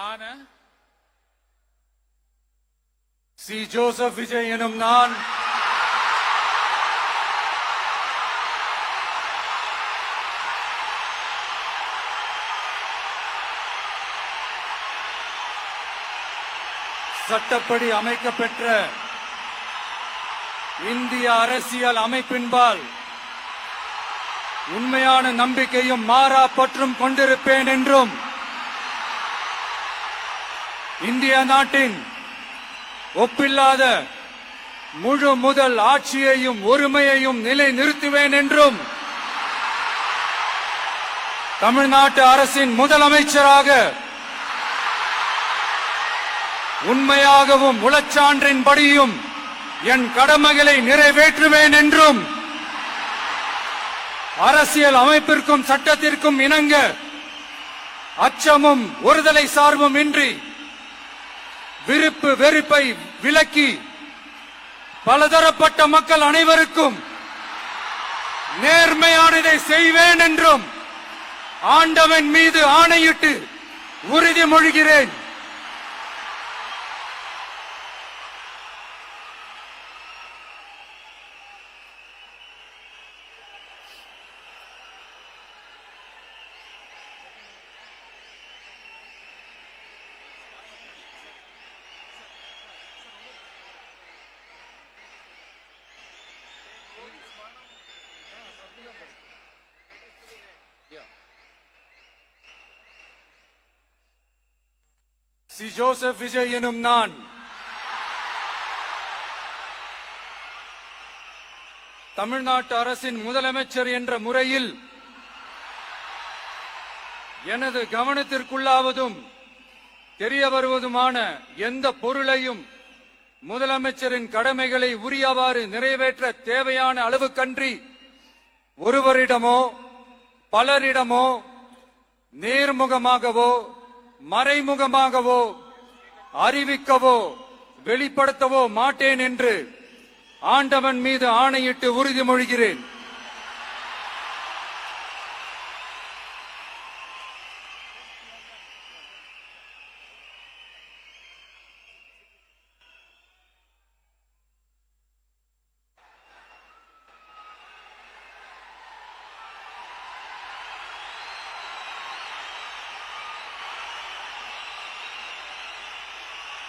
ஆன C. Joseph Vijay எனும் நான் சட்டப்படி அமைக்கப்பெற்ற இந்திய அரசியல் அமைப்பின்பால் உண்மையான நம்பிக்கையும் மாறா பற்றும் கொண்டிருப்பேன் என்றும் இந்திய நாட்டின் ஒப்பில்லாத முழு முதல் ஆட்சியையும் ஒருமையையும் நிலைநிறுத்துவேன் என்றும் தமிழ்நாட்டு அரசின் முதலமைச்சராக உண்மையாகவும் உளச்சான்றின்படியும் என் கடமைகளை நிறைவேற்றுவேன் என்றும் அரசியல் அமைப்பிற்கும் சட்டத்திற்கும் இணங்க அச்சமும் ஒருதலை சார்பும் இன்றி விருப்பு வெறுப்பை விலக்கி பலதரப்பட்ட மக்கள் அனைவருக்கும் நேர்மையானதை செய்வேன் என்றும் ஆண்டவன் மீது ஆணையிட்டு உறுதிமொழிகிறேன். சி. ஜோசப் விஜய் எனும் நான் தமிழ்நாட்டு அரசின் முதலமைச்சர் என்ற முறையில் எனது கவனத்திற்குள்ளாவதும் தெரிய வருவதுமான எந்த பொருளையும் முதலமைச்சரின் கடமைகளை உரியவாறு நிறைவேற்ற தேவையான அளவுக்கன்றி ஒருவரிடமோ பலரிடமோ நேர்முகமாகவோ மறைமுகமாகவோ அறிவிக்கவோ வெளிப்படுத்தவோ மாட்டேன் என்று ஆண்டவன் மீது ஆணையிட்டு உறுதிமொழிகிறேன்.